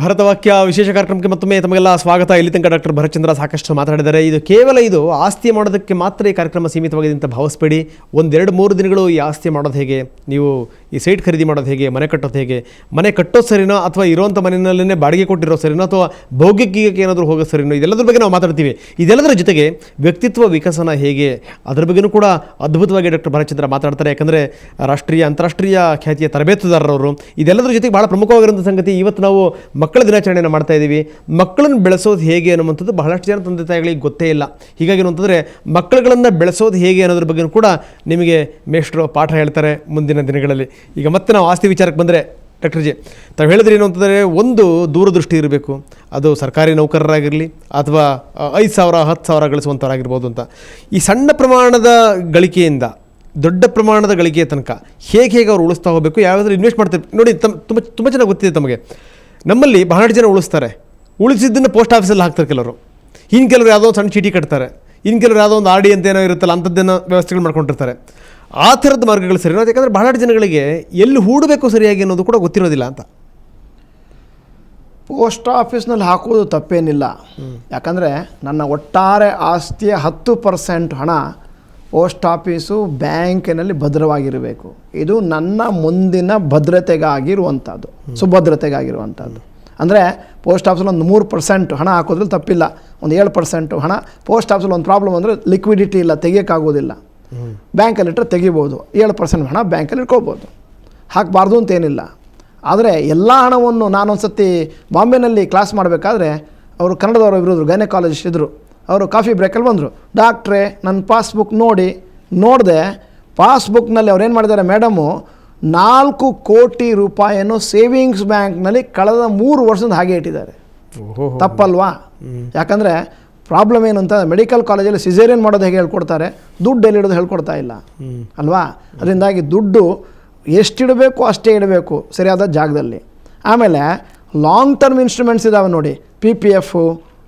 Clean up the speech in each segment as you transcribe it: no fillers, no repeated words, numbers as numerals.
ಭಾರತ ವಾಕ್ಯ ವಿಶೇಷ ಕಾರ್ಯಕ್ರಮಕ್ಕೆ ಮತ್ತೊಮ್ಮೆ ತಮಗೆಲ್ಲ ಸ್ವಾಗತ. ಇಲ್ಲಿ ತನಕ ಡಾಕ್ಟರ್ ಭರತ್ಚಂದ್ರ ಸಾಕಷ್ಟು ಮಾತಾಡಿದ್ದಾರೆ. ಇದು ಆಸ್ತಿ ಮಾಡೋದಕ್ಕೆ ಮಾತ್ರ ಈ ಕಾರ್ಯಕ್ರಮ ಸೀಮಿತವಾಗಿದೆ ಅಂತ ಭಾವಿಸ್ಬೇಡಿ. 1-2-3 ದಿನಗಳು ಈ ಆಸ್ತಿ ಮಾಡೋದು ಹೇಗೆ, ನೀವು ಈ ಸೈಟ್ ಖರೀದಿ ಮಾಡೋದು ಹೇಗೆ, ಮನೆ ಕಟ್ಟೋದು ಹೇಗೆ, ಮನೆ ಕಟ್ಟೋದು ಸರಿನೋ ಅಥವಾ ಇರೋಂಥ ಮನೆಯಲ್ಲೇ ಬಾಡಿಗೆ ಕೊಟ್ಟಿರೋ ಸರಿನೋ ಅಥವಾ ಭೌಗೋಳಿಕಕ್ಕೆ ಏನಾದರೂ ಹೋಗೋದು ಸರಿನೋ, ಇದೆಲ್ಲದ್ರ ಬಗ್ಗೆ ನಾವು ಮಾತಾಡ್ತೀವಿ. ಇದೆಲ್ಲದರ ಜೊತೆಗೆ ವ್ಯಕ್ತಿತ್ವ ವಿಕಸನ ಹೇಗೆ, ಅದರ ಬಗ್ಗೆಯೂ ಕೂಡ ಅದ್ಭುತವಾಗಿ ಡಾಕ್ಟರ್ ಭರತ್ಚಂದ್ರ ಮಾತಾಡ್ತಾರೆ. ಯಾಕಂದರೆ ರಾಷ್ಟ್ರೀಯ ಅಂತಾರಾಷ್ಟ್ರೀಯ ಖ್ಯಾತಿಯ ತರಬೇತುದಾರರವರು. ಇದೆಲ್ಲದರ ಜೊತೆಗೆ ಭಾಳ ಪ್ರಮುಖವಾಗಿರುವಂಥ ಸಂಗತಿ, ಇವತ್ತು ನಾವು ಮಕ್ಕಳ ದಿನಾಚರಣೆಯನ್ನು ಮಾಡ್ತಾ ಇದ್ದೀವಿ. ಮಕ್ಕಳನ್ನು ಬೆಳೆಸೋದು ಹೇಗೆ ಅನ್ನುವಂಥದ್ದು ಬಹಳಷ್ಟು ಜನ ತಂದೆ ತಾಯಿಗಳಿಗೆ ಗೊತ್ತೇ ಇಲ್ಲ. ಹೀಗಾಗಿ ಅಂತಂದರೆ ಮಕ್ಕಳುಗಳನ್ನು ಬೆಳೆಸೋದು ಹೇಗೆ ಅನ್ನೋದ್ರ ಬಗ್ಗೆ ಕೂಡ ನಿಮಗೆ ಮೇಷ್ಟ್ರು ಪಾಠ ಹೇಳ್ತಾರೆ ಮುಂದಿನ ದಿನಗಳಲ್ಲಿ. ಈಗ ಮತ್ತೆ ನಾವು ಆಸ್ತಿ ವಿಚಾರಕ್ಕೆ ಬಂದರೆ ಡಾಕ್ಟರ್ ಜಿ, ತಾವು ಹೇಳಿದ್ರೆ ಏನು ಅಂತಂದರೆ, ಒಂದು ದೂರದೃಷ್ಟಿ ಇರಬೇಕು. ಅದು ಸರ್ಕಾರಿ ನೌಕರರಾಗಿರಲಿ ಅಥವಾ 5,000 10,000 ಗಳಿಸುವಂಥವ್ರಾಗಿರ್ಬೋದು ಅಂತ. ಈ ಸಣ್ಣ ಪ್ರಮಾಣದ ಗಳಿಕೆಯಿಂದ ದೊಡ್ಡ ಪ್ರಮಾಣದ ಗಳಿಕೆಯ ತನಕ ಹೇಗೆ ಅವ್ರು ಉಳಿಸ್ತಾ ಹೋಗಬೇಕು, ಯಾವ್ದಾದ್ರು ಇನ್ವೆಸ್ಟ್ ಮಾಡ್ತಾರೆ ನೋಡಿ. ತುಂಬ ಚೆನ್ನಾಗಿ ಗೊತ್ತಿದೆ ತಮಗೆ. ನಮ್ಮಲ್ಲಿ ಬಹಳಷ್ಟು ಜನ ಉಳಿಸಿದ್ದನ್ನು ಪೋಸ್ಟ್ ಆಫೀಸಲ್ಲಿ ಹಾಕ್ತಾರೆ ಕೆಲವರು. ಇನ್ನು ಕೆಲವರು ಯಾವುದೋ ಒಂದು ಸಣ್ಣ ಚೀಟಿ ಕಟ್ತಾರೆ, ಇನ್ನು ಕೆಲವರು ಯಾವುದೋ ಒಂದು RD ಅಂತ ಏನೋ ಇರುತ್ತಲ್ಲ, ಅಂಥದ್ದೇನೋ ವ್ಯವಸ್ಥೆಗಳು ಮಾಡ್ಕೊಂಡಿರ್ತಾರೆ. ಆ ಥರದ ಮಾರ್ಗಗಳು ಸರಿ. ಯಾಕಂದರೆ ಬಹಳಷ್ಟು ಜನಗಳಿಗೆ ಎಲ್ಲಿ ಹೂಡಬೇಕು ಸರಿಯಾಗಿ ಅನ್ನೋದು ಕೂಡ ಗೊತ್ತಿರೋದಿಲ್ಲ ಅಂತ. ಪೋಸ್ಟ್ ಆಫೀಸ್ನಲ್ಲಿ ಹಾಕೋದು ತಪ್ಪೇನಿಲ್ಲ. ಯಾಕಂದರೆ ನನ್ನ ಒಟ್ಟಾರೆ ಆಸ್ತಿಯ 10% ಹಣ ಪೋಸ್ಟ್ ಆಫೀಸು ಬ್ಯಾಂಕಿನಲ್ಲಿ ಭದ್ರವಾಗಿರಬೇಕು. ಇದು ನನ್ನ ಮುಂದಿನ ಭದ್ರತೆಗಾಗಿರುವಂಥದ್ದು, ಸುಭದ್ರತೆಗಾಗಿರುವಂಥದ್ದು. ಅಂದರೆ ಪೋಸ್ಟ್ ಆಫೀಸಲ್ಲಿ ಒಂದು 3% ಹಣ ಹಾಕೋದ್ರಲ್ಲಿ ತಪ್ಪಿಲ್ಲ. ಒಂದು 7% ಹಣ ಪೋಸ್ಟ್ ಆಫೀಸಲ್ಲಿ ಒಂದು ಪ್ರಾಬ್ಲಮ್ ಅಂದರೆ ಲಿಕ್ವಿಡಿಟಿ ಇಲ್ಲ, ತೆಗಿಯೋಕ್ಕಾಗೋದಿಲ್ಲ. ಬ್ಯಾಂಕಲ್ಲಿಟ್ಟರೆ ತೆಗಿಬೋದು. 7% ಹಣ ಬ್ಯಾಂಕಲ್ಲಿ ಇಟ್ಕೋಬೋದು, ಹಾಕಬಾರ್ದು ಅಂತೇನಿಲ್ಲ. ಆದರೆ ಎಲ್ಲ ಹಣವನ್ನು ನಾನೊಂದು ಸತಿ ಬಾಂಬೆನಲ್ಲಿ ಕ್ಲಾಸ್ ಮಾಡಬೇಕಾದ್ರೆ ಅವರು ಕನ್ನಡದವರು ಇರೋರು, ಗೈನಕಾಲಜಿಸ್ಟ್ ಇದ್ದರು. ಅವರು ಕಾಫಿ ಬ್ರೇಕಲ್ಲಿ ಬಂದರು. ಡಾಕ್ಟ್ರೇ ನನ್ನ ಪಾಸ್ಬುಕ್ ನೋಡಿದೆ. ಪಾಸ್ಬುಕ್ನಲ್ಲಿ ಅವ್ರು ಏನು ಮಾಡಿದ್ದಾರೆ, ಮೇಡಮು 4 ಕೋಟಿ ರೂಪಾಯಿಯನ್ನು ಸೇವಿಂಗ್ಸ್ ಬ್ಯಾಂಕ್ನಲ್ಲಿ ಕಳೆದ 3 ವರ್ಷದಿಂದ ಹಾಗೆ ಇಟ್ಟಿದ್ದಾರೆ. ತಪ್ಪಲ್ವಾ? ಯಾಕಂದರೆ ಪ್ರಾಬ್ಲಮ್ ಏನು ಅಂತ, ಮೆಡಿಕಲ್ ಕಾಲೇಜಲ್ಲಿ ಸಿಸೇರಿಯನ್ ಮಾಡೋದು ಹೇಗೆ ಹೇಳ್ಕೊಡ್ತಾರೆ, ದುಡ್ಡು ಎಲ್ಲಿಡೋದು ಹೇಳ್ಕೊಡ್ತಾ ಇಲ್ಲ ಅಲ್ವಾ? ಅದರಿಂದಾಗಿ ದುಡ್ಡು ಎಷ್ಟಿಡಬೇಕು ಅಷ್ಟೇ ಇಡಬೇಕು, ಸರಿಯಾದ ಜಾಗದಲ್ಲಿ. ಆಮೇಲೆ ಲಾಂಗ್ ಟರ್ಮ್ ಇನ್ಸ್ಟ್ರೂಮೆಂಟ್ಸ್ ಇದ್ದಾವೆ ನೋಡಿ, PPF,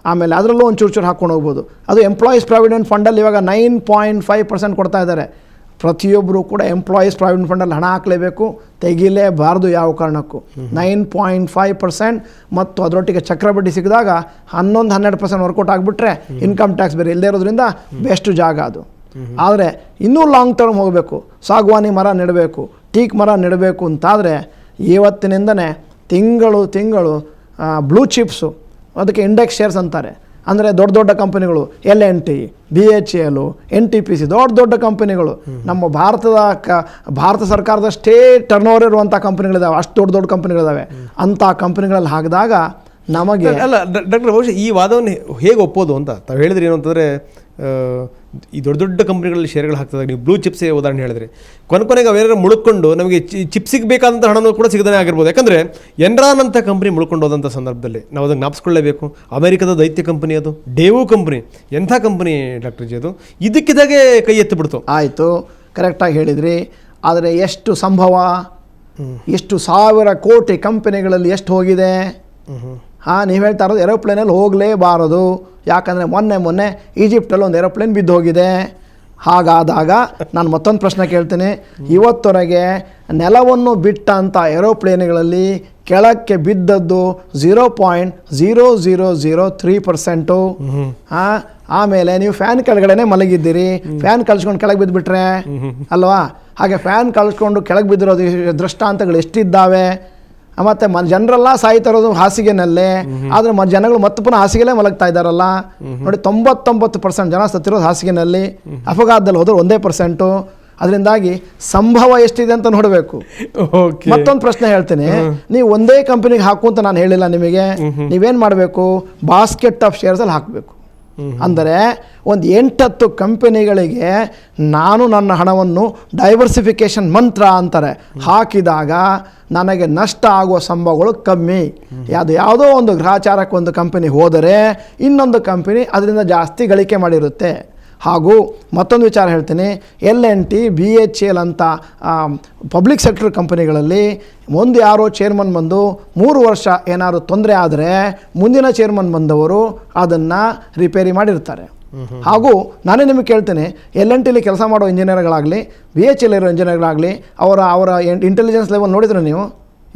ಆಮೇಲೆ ಅದರಲ್ಲೂ ಒಂದು ಚೂರು ಹಾಕ್ಕೊಂಡು ಹೋಗ್ಬೋದು. ಅದು ಎಂಪ್ಲಾಯೀಸ್ ಪ್ರಾವಿಡೆಂಟ್ ಫಂಡಲ್ಲಿ ಇವಾಗ 9.5% ಕೊಡ್ತಾ ಇದ್ದಾರೆ. ಪ್ರತಿಯೊಬ್ಬರು ಕೂಡ ಎಂಪ್ಲಾಯೀಸ್ ಪ್ರಾವಿಡೆಂಟ್ ಫಂಡಲ್ಲಿ ಹಣ ಹಾಕಲೇಬೇಕು, ತೆಗಿಲೇಬಾರ್ದು ಯಾವ ಕಾರಣಕ್ಕೂ. 9.5% ಮತ್ತು ಅದರೊಟ್ಟಿಗೆ ಚಕ್ರಬಡ್ಡಿ ಸಿಕ್ಕಿದಾಗ 11-12% ವರ್ಕೌಟ್ ಆಗಿಬಿಟ್ರೆ ಇನ್ಕಮ್ ಟ್ಯಾಕ್ಸ್ ಬೇರೆ ಇಲ್ಲದೇ ಇರೋದ್ರಿಂದ ಬೆಸ್ಟ್ ಜಾಗ ಅದು. ಆದರೆ ಇನ್ನೂ ಲಾಂಗ್ ಟರ್ಮ್ ಹೋಗಬೇಕು, ಸಾಗುವಾನಿ ಮರ ನೆಡಬೇಕು, ಟೀಕ್ ಮರ ನೆಡಬೇಕು ಅಂತಾದರೆ ಇವತ್ತಿನಿಂದನೇ ತಿಂಗಳು ಬ್ಲೂ ಚಿಪ್ಸು, ಅದಕ್ಕೆ ಇಂಡೆಕ್ಸ್ ಶೇರ್ಸ್ ಅಂತಾರೆ. ಅಂದರೆ ದೊಡ್ಡ ಕಂಪನಿಗಳು, L&T, BHEL, NTPC, ದೊಡ್ಡ ಕಂಪನಿಗಳು, ನಮ್ಮ ಭಾರತ ಸರ್ಕಾರದಷ್ಟೇ ಟರ್ನ್ ಓವರ್ ಇರುವಂಥ ಕಂಪನಿಗಳಿದ್ದಾವೆ. ಅಷ್ಟು ದೊಡ್ಡ ಕಂಪನಿಗಳಿದ್ದಾವೆ. ಅಂಥ ಕಂಪನಿಗಳಲ್ಲಿ ಹಾಕಿದಾಗ ನಮಗೆ ಅಲ್ಲ ಡಾಕ್ಟರ್, ಬಹುಶಃ ಈ ವಾದವನ್ನು ಹೇಗೆ ಒಪ್ಪೋದು ಅಂತ ತಾವು ಹೇಳಿದ್ರಿ. ಏನು ಅಂತಂದರೆ, ಈ ದೊಡ್ಡ ಕಂಪ್ನಿಗಳಲ್ಲಿ ಶೇರ್ಗಳು ಹಾಕ್ತದಾಗ ನೀವು ಬ್ಲೂ ಚಿಪ್ಸೇ ಉದಾಹರಣೆ ಹೇಳಿದ್ರಿ. ಕೊನೆಗೆ ಅವೇನಾದ್ರು ಮುಳ್ಕೊಂಡು ನಮಗೆ ಚಿಪ್ಸಿಗೆ ಬೇಕಾದಂಥ ಹಣನೂ ಕೂಡ ಸಿಗದೇ ಆಗಿರ್ಬೋದು. ಯಾಕಂದರೆ ಎನ್ರಾನ್ ಅಂತ ಕಂಪ್ನಿ ಮುಳ್ಕೊಂಡು ಹೋದಂಥ ಸಂದರ್ಭದಲ್ಲಿ ನಾವು ಅದನ್ನು ಜ್ಞಾಪಿಸ್ಕೊಳ್ಳೇಬೇಕು. ಅಮೆರಿಕದ ದೈತ್ಯ ಕಂಪನಿ ಅದು, ಡೇವು ಕಂಪ್ನಿ. ಎಂಥ ಕಂಪ್ನಿ ಡಾಕ್ಟರ್ ಜಿ ಅದು, ಇದಕ್ಕಿದ್ದಾಗೆ ಕೈ ಎತ್ತಿ ಬಿಡ್ತು. ಆಯಿತು, ಕರೆಕ್ಟಾಗಿ ಹೇಳಿದ್ರಿ. ಆದರೆ ಎಷ್ಟು ಸಂಭವ, ಎಷ್ಟು 1000 ಕೋಟಿ ಕಂಪನಿಗಳಲ್ಲಿ ಎಷ್ಟು ಹೋಗಿದೆ? ನೀವು ಹೇಳ್ತಾ ಇರೋದು ಏರೋಪ್ಲೇನಲ್ಲಿ ಹೋಗಲೇಬಾರದು. ಯಾಕಂದರೆ ಮೊನ್ನೆ ಈಜಿಪ್ಟಲ್ಲಿ ಒಂದು ಏರೋಪ್ಲೇನ್ ಬಿದ್ದು ಹೋಗಿದೆ. ಹಾಗಾದಾಗ ನಾನು ಮತ್ತೊಂದು ಪ್ರಶ್ನೆ ಕೇಳ್ತೀನಿ. ಇವತ್ತವರೆಗೆ ನೆಲವನ್ನು ಬಿಟ್ಟಂಥ ಏರೋಪ್ಲೇನ್ಗಳಲ್ಲಿ ಕೆಳಕ್ಕೆ ಬಿದ್ದದ್ದು 0.0003%. ಆಮೇಲೆ ನೀವು ಫ್ಯಾನ್ ಕೆಳಗಡೆನೆ ಮಲಗಿದ್ದೀರಿ, ಫ್ಯಾನ್ ಕಳ್ಸ್ಕೊಂಡು ಕೆಳಗೆ ಬಿದ್ದುಬಿಟ್ರೆ ಅಲ್ವಾ? ಹಾಗೆ ಫ್ಯಾನ್ ಕಳ್ಸ್ಕೊಂಡು ಕೆಳಗೆ ಬಿದ್ದಿರೋದು ದೃಷ್ಟಾಂತಗಳು ಎಷ್ಟಿದ್ದಾವೆ? ಮತ್ತು ಜನರೆಲ್ಲ ಸಾಯ್ತಾ ಇರೋದು ಹಾಸಿಗೆನಲ್ಲೇ, ಆದರೆ ಜನಗಳು ಮತ್ತೆ ಪುನಃ ಹಾಸಿಗೆಲ್ಲೇ ಮಲಗ್ತಾ ಇದ್ದಾರಲ್ಲ ನೋಡಿ. 99% ಜನ ಸತ್ತಿರೋದು ಹಾಸಿಗೆನಲ್ಲಿ, ಅಪಘಾತದಲ್ಲಿ ಹೋದ್ರೆ 1%. ಅದರಿಂದಾಗಿ ಸಂಭವ ಎಷ್ಟಿದೆ ಅಂತ ನೋಡಬೇಕು. ಮತ್ತೊಂದು ಪ್ರಶ್ನೆ ಹೇಳ್ತೀನಿ, ನೀವು ಒಂದೇ ಕಂಪನಿಗೆ ಹಾಕು ಅಂತ ನಾನು ಹೇಳಿಲ್ಲ ನಿಮಗೆ. ನೀವೇನು ಮಾಡಬೇಕು, ಬಾಸ್ಕೆಟ್ ಆಫ್ ಶೇರ್ಸಲ್ಲಿ ಹಾಕಬೇಕು. ಅಂದರೆ ಒಂದು 8-10 ಕಂಪನಿಗಳಿಗೆ ನಾನು ನನ್ನ ಹಣವನ್ನು ಡೈವರ್ಸಿಫಿಕೇಷನ್ ಮಂತ್ರ ಅಂತಾರೆ ಹಾಕಿದಾಗ ನನಗೆ ನಷ್ಟ ಆಗುವ ಸಂಭವಗಳು ಕಮ್ಮಿ. ಯಾವುದೋ ಒಂದು ಗ್ರಹಚಾರಕ್ಕೆ ಒಂದು ಕಂಪನಿ ಹೋದರೆ ಇನ್ನೊಂದು ಕಂಪನಿ ಅದರಿಂದ ಜಾಸ್ತಿ ಗಳಿಕೆ ಮಾಡಿರುತ್ತೆ. ಹಾಗೂ ಮತ್ತೊಂದು ವಿಚಾರ ಹೇಳ್ತೀನಿ, L&T, BHEL ಅಂತ ಪಬ್ಲಿಕ್ ಸೆಕ್ಟರ್ ಕಂಪನಿಗಳಲ್ಲಿ ಯಾರೋ ಚೇರ್ಮನ್ ಬಂದು 3 ವರ್ಷ ಏನಾದ್ರು ತೊಂದರೆ ಆದರೆ ಮುಂದಿನ ಚೇರ್ಮನ್ ಬಂದವರು ಅದನ್ನು ರಿಪೇರಿ ಮಾಡಿರ್ತಾರೆ. ಹಾಗೂ ನಾನೇ ನಿಮಗೆ ಕೇಳ್ತೇನೆ, L&Tಲಿ ಕೆಲಸ ಮಾಡೋ ಇಂಜಿನಿಯರ್ಗಳಾಗಲಿ, BHEL ಇರೋ ಇಂಜಿನಿಯರ್ಗಳಾಗಲಿ, ಅವರ ಇಂಟೆಲಿಜೆನ್ಸ್ ಲೆವೆಲ್ ನೋಡಿದ್ರೆ ನೀವು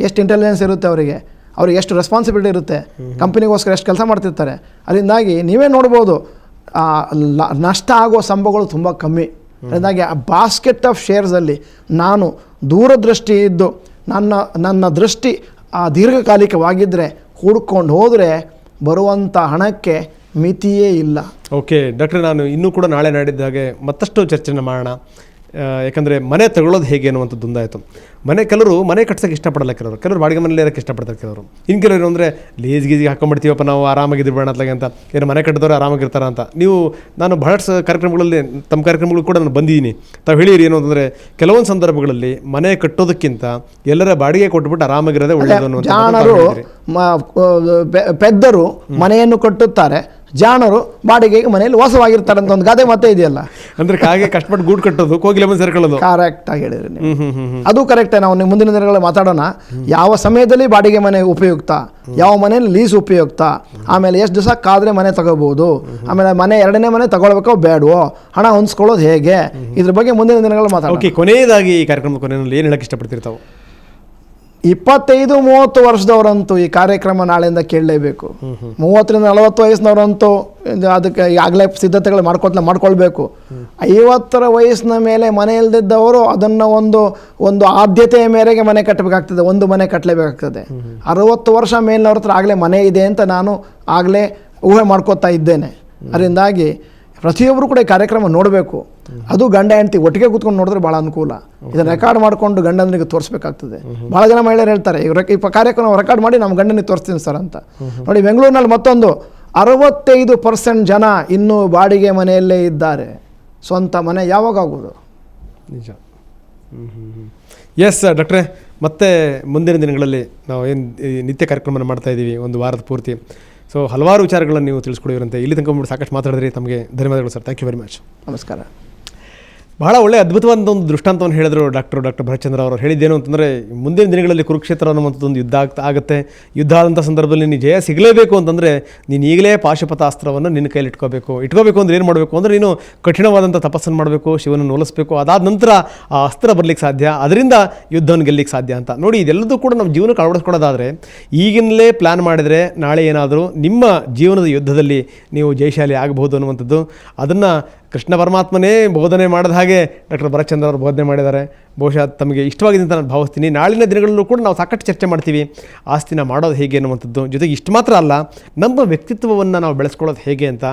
ಎಷ್ಟು ಇಂಟೆಲಿಜೆನ್ಸ್ ಇರುತ್ತೆ ಅವರಿಗೆ. ಅವ್ರಿಗೆ ಎಷ್ಟು ರೆಸ್ಪಾನ್ಸಿಬಿಲಿಟಿ ಇರುತ್ತೆ, ಕಂಪನಿಗೋಸ್ಕರ ಎಷ್ಟು ಕೆಲಸ ಮಾಡ್ತಿರ್ತಾರೆ. ಅದರಿಂದಾಗಿ ನೀವೇ ನೋಡ್ಬೋದು ನಷ್ಟ ಆಗೋ ಸಂಭವಗಳು ತುಂಬ ಕಮ್ಮಿ. ಅದರಿಂದಾಗಿ ಆ ಬಾಸ್ಕೆಟ್ ಆಫ್ ಶೇರ್ಸಲ್ಲಿ ನಾನು ದೂರದೃಷ್ಟಿ ಇದ್ದು ನನ್ನ ದೃಷ್ಟಿ ದೀರ್ಘಕಾಲಿಕವಾಗಿದ್ದರೆ ಹುಡ್ಕೊಂಡು ಹೋದರೆ ಬರುವಂಥ ಹಣಕ್ಕೆ ಮಿತಿಯೇ ಇಲ್ಲ. ಓಕೆ ಡಾಕ್ಟ್ರೆ, ನಾನು ಇನ್ನೂ ಕೂಡ ನಾಳೆ ನಾಡಿದ್ದಾಗೆ ಮತ್ತಷ್ಟು ಚರ್ಚೆನ ಮಾಡೋಣ. ಯಾಕಂದರೆ ಮನೆ ತಗೊಳ್ಳೋದು ಹೇಗೆ ಅನ್ನುವಂಥದ್ದು ಒಂದಾಯಿತು. ಕೆಲವರು ಮನೆ ಕಟ್ಸೋಕ್ಕೆ ಇಷ್ಟಪಡಲ್ಲ, ಕೆಲವರು ಬಾಡಿಗೆ ಮನೇಲಿ ಇರೋಕ್ಕೆ ಇಷ್ಟಪಡ್ತಾರೆ. ಕೆಲವರು ಇನ್ನು ಕೆಲವರು ಅಂದರೆ ಲೇಸ್ ಗೀಜಿಗೆ ಹಾಕೊಂಡ್ಬಿಡ್ತೀವಪ್ಪ ನಾವು ಆರಾಮಾಗಿದ್ದೀವಿ ಬೇಡ ಅತ್ಲಾಗೆ ಅಂತ, ಏನು ಮನೆ ಕಟ್ಟಿದವರು ಆರಾಮಾಗಿರ್ತಾರ ಅಂತ. ನೀವು ನಾನು ಬಹಳಷ್ಟು ಕಾರ್ಯಕ್ರಮಗಳಲ್ಲಿ ತಮ್ಮ ಕಾರ್ಯಕ್ರಮಗಳು ಕೂಡ ನಾನು ಬಂದಿದ್ದೀನಿ. ತಾವು ಹೇಳಿರಿ ಏನು ಅಂತಂದರೆ ಕೆಲವೊಂದು ಸಂದರ್ಭಗಳಲ್ಲಿ ಮನೆ ಕಟ್ಟೋದಕ್ಕಿಂತ ಎಲ್ಲರ ಬಾಡಿಗೆ ಕೊಟ್ಬಿಟ್ಟು ಆರಾಮಾಗಿರೋದೇ ಒಳ್ಳೆಯದು ಅನ್ನೋ. ಜಾಣರು ಪೆದ್ದರು ಮನೆಯನ್ನು ಕಟ್ಟುತ್ತಾರೆ, ಜಾಣರು ಬಾಡಿಗೆಗೆ ಮನೆಯಲ್ಲಿ ವಾಸವಾಗಿರ್ತಾರೆ ಅಂತ ಒಂದು ಗಾದೆ ಮತ್ತೆ ಇದೆಯಲ್ಲ. ಅಂದ್ರೆ ಹಾಗೆ ಕಷ್ಟಪಟ್ಟು ಗೂಡು ಕಟ್ಟೋದು, ಕೋಗಿಲೆ ಬಂದು ಸೇರ್ಕೊಳ್ಳೋದು. ಕರೆಕ್ಟ್ ಆಗಿ ಹೇಳಿದ್ರಿ ನೀವು. ಅದು ಕರೆಕ್ಟೇ. ನಾವು ಮುಂದಿನ ದಿನಗಳಲ್ಲಿ ಮಾತಾಡೋಣ. ಯಾವ ಸಮಯದಲ್ಲಿ ಬಾಡಿಗೆ ಮನೆ ಉಪಯುಕ್ತ, ಯಾವ ಮನೆಯಲ್ಲಿ ಲೀಸ್ ಉಪಯುಕ್ತ, ಆಮೇಲೆ ಎಷ್ಟು ದಿವಸ ಕಾದ್ರೆ ಮನೆ ತಗೋಬಹುದು, ಆಮೇಲೆ ಎರಡನೇ ಮನೆ ತಗೊಳ್ಬೇಕೋ ಬೇಡವೋ, ಹಣ ಹೊಂದ್ಕೊಳ್ಳೋದು ಹೇಗೆ, ಇದ್ರ ಬಗ್ಗೆ ಮುಂದಿನ ದಿನಗಳಲ್ಲಿ ಮಾತಾಡೋಣ. ಓಕೆ, ಕೊನೆಯದಾಗಿ ಈ ಕಾರ್ಯಕ್ರಮದ ಕೊನೆಯಲ್ಲಿ ಏನು ಹೇಳಕ್ಕೆ ಇಷ್ಟಪಡ್ತಿರ್ತಾವೆ? 25-30 ವರ್ಷದವರಂತೂ ಈ ಕಾರ್ಯಕ್ರಮ ನಾಳೆಯಿಂದ ಕೇಳಲೇಬೇಕು. 30-40 ವಯಸ್ಸಿನವರಂತೂ ಅದಕ್ಕೆ ಆಗಲೇ ಸಿದ್ಧತೆಗಳು ಮಾಡ್ಕೊಳ್ಬೇಕು. 50 ವಯಸ್ಸಿನ ಮೇಲೆ ಮನೆ ಇಲ್ದಿದ್ದವರು ಅದನ್ನು ಒಂದು ಆದ್ಯತೆಯ ಮೇರೆಗೆ ಮನೆ ಕಟ್ಟಬೇಕಾಗ್ತದೆ, ಒಂದು ಮನೆ ಕಟ್ಟಲೇಬೇಕಾಗ್ತದೆ. 60 ವರ್ಷ ಮೇಲಿನವ್ರ ಹತ್ರ ಆಗಲೇ ಮನೆ ಇದೆ ಅಂತ ನಾನು ಆಗಲೇ ಊಹೆ ಮಾಡ್ಕೋತಾ ಇದ್ದೇನೆ. ಅದರಿಂದಾಗಿ ಪ್ರತಿಯೊಬ್ಬರು ಕೂಡ ಈ ಕಾರ್ಯಕ್ರಮ ನೋಡಬೇಕು. ಅದು ಗಂಡ ಹೆಂಡತಿ ಒಟ್ಟಿಗೆ ಕೂತ್ಕೊಂಡು ನೋಡಿದ್ರೆ ಭಾಳ ಅನುಕೂಲ. ಇದನ್ನು ರೆಕಾರ್ಡ್ ಮಾಡಿಕೊಂಡು ಗಂಡನಿಗೆ ತೋರಿಸ್ಬೇಕಾಗ್ತದೆ. ಭಾಳ ಜನ ಮಹಿಳೆಯರು ಹೇಳ್ತಾರೆ, ಈ ಕಾರ್ಯಕ್ರಮ ರೆಕಾರ್ಡ್ ಮಾಡಿ ನಮ್ಮ ಗಂಡನಿಗೆ ತೋರಿಸ್ತೀನಿ ಸರ್ ಅಂತ. ನೋಡಿ, ಬೆಂಗಳೂರಿನಲ್ಲಿ ಮತ್ತೊಂದು 65% ಜನ ಇನ್ನೂ ಬಾಡಿಗೆ ಮನೆಯಲ್ಲೇ ಇದ್ದಾರೆ. ಸ್ವಂತ ಮನೆ ಯಾವಾಗ ಆಗೋದು? ನಿಜ. ಎಸ್ ಡಾಕ್ಟ್ರೆ, ಮತ್ತೆ ಮುಂದಿನ ದಿನಗಳಲ್ಲಿ ನಾವು ಏನು ನಿತ್ಯ ಕಾರ್ಯಕ್ರಮನ ಮಾಡ್ತಾ ಇದ್ದೀವಿ ಒಂದು ವಾರದ ಪೂರ್ತಿ. ಸೊ ಹಲವಾರು ವಿಚಾರಗಳನ್ನು ನೀವು ತಿಳಿಸ್ಕೊಡಿರಂತೆ. ಇಲ್ಲಿ ತನಕ ಸಾಕಷ್ಟು ಮಾತಾಡಿದ್ರಿ. ತಮಗೆ ಧನ್ಯವಾದಗಳು sir. Thank you very much. ನಮಸ್ಕಾರ. ಬಹಳ ಒಳ್ಳೆಯ ಅದ್ಭುತವಾದ ಒಂದು ದೃಷ್ಟಾಂತವನ್ನು ಹೇಳಿದರು ಡಾಕ್ಟರ್ ಭರತ್ಚಂದ್ರ ಅವರು. ಹೇಳಿದ್ದೇನು ಅಂತಂದರೆ, ಮುಂದಿನ ದಿನಗಳಲ್ಲಿ ಕುರುಕ್ಷೇತ್ರ ಅನ್ನುವಂಥದ್ದೊಂದು ಯುದ್ಧ ಆಗುತ್ತೆ. ಯುದ್ಧ ಆದಂಥ ಸಂದರ್ಭದಲ್ಲಿ ನೀನು ಜಯ ಸಿಗಲೇಬೇಕು ಅಂತಂದರೆ ನೀನು ಈಗಲೇ ಪಾಶುಪತಾಸ್ತ್ರವನ್ನು ನಿನ್ನ ಕೈಯಲ್ಲಿ ಇಟ್ಕೋಬೇಕು ಅಂದರೆ ಏನು ಮಾಡಬೇಕು ಅಂದರೆ, ನೀನು ಕಠಿಣವಾದಂಥ ತಪಸ್ಸನ್ನು ಮಾಡಬೇಕು, ಶಿವನನ್ನು ಹೋಲಿಸಬೇಕು. ಅದಾದ ನಂತರ ಆ ಅಸ್ತ್ರ ಬರಲಿಕ್ಕೆ ಸಾಧ್ಯ, ಅದರಿಂದ ಯುದ್ಧವನ್ನು ಗೆಲ್ಲಲಿಕ್ಕೆ ಸಾಧ್ಯ ಅಂತ. ನೋಡಿ, ಇದೆಲ್ಲದೂ ಕೂಡ ನಮ್ಮ ಜೀವನಕ್ಕೆ ಅಳವಡಿಸ್ಕೊಳ್ಳೋದಾದರೆ ಈಗಿನಲೇ ಪ್ಲ್ಯಾನ್ ಮಾಡಿದರೆ ನಾಳೆ ಏನಾದರೂ ನಿಮ್ಮ ಜೀವನದ ಯುದ್ಧದಲ್ಲಿ ನೀವು ಜಯಶಾಲಿ ಆಗಬಹುದು ಅನ್ನುವಂಥದ್ದು. ಅದನ್ನು ಕೃಷ್ಣ ಪರಮಾತ್ಮನೇ ಬೋಧನೆ ಮಾಡಿದ ಹಾಗೆ ಡಾಕ್ಟರ್ ಭರತ್ಚಂದ್ರ ಅವರು ಬೋಧನೆ ಮಾಡಿದ್ದಾರೆ. ಬಹುಶಃ ತಮಗೆ ಇಷ್ಟವಾಗಿದೆ ಅಂತ ನಾನು ಭಾವಿಸ್ತೀನಿ. ನಾಳಿನ ದಿನಗಳಲ್ಲೂ ಕೂಡ ನಾವು ಸಾಕಷ್ಟು ಚರ್ಚೆ ಮಾಡ್ತೀವಿ, ಆಸ್ತಿನ ಮಾಡೋದು ಹೇಗೆ ಅನ್ನುವಂಥದ್ದು. ಜೊತೆಗೆ ಇಷ್ಟು ಮಾತ್ರ ಅಲ್ಲ, ನಮ್ಮ ವ್ಯಕ್ತಿತ್ವವನ್ನು ನಾವು ಬೆಳೆಸ್ಕೊಳ್ಳೋದು ಹೇಗೆ ಅಂತ,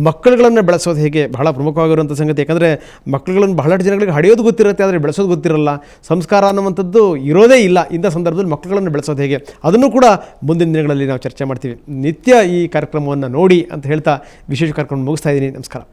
ಮಕ್ಕಳುಗಳನ್ನು ಬೆಳೆಸೋದು ಹೇಗೆ ಬಹಳ ಪ್ರಮುಖವಾಗಿರುವಂಥ ಸಂಗತಿ. ಯಾಕಂದರೆ ಮಕ್ಕಳುಗಳನ್ನು ಬಹಳಷ್ಟು ಜನಗಳಿಗೆ ಹಡೆಯೋದು ಗೊತ್ತಿರುತ್ತೆ, ಆದರೆ ಬೆಳೆಸೋದು ಗೊತ್ತಿರಲ್ಲ. ಸಂಸ್ಕಾರ ಅನ್ನುವಂಥದ್ದು ಇರೋದೇ ಇಲ್ಲ. ಇಂಥ ಸಂದರ್ಭದಲ್ಲಿ ಮಕ್ಕಳುಗಳನ್ನು ಬೆಳೆಸೋದು ಹೇಗೆ, ಅದನ್ನು ಕೂಡ ಮುಂದಿನ ದಿನಗಳಲ್ಲಿ ನಾವು ಚರ್ಚೆ ಮಾಡ್ತೀವಿ. ನಿತ್ಯ ಈ ಕಾರ್ಯಕ್ರಮವನ್ನು ನೋಡಿ ಅಂತ ಹೇಳ್ತಾ ವಿಶೇಷ ಕಾರ್ಯಕ್ರಮ ಮುಗಿಸ್ತಾ ಇದ್ದೀನಿ. ನಮಸ್ಕಾರ.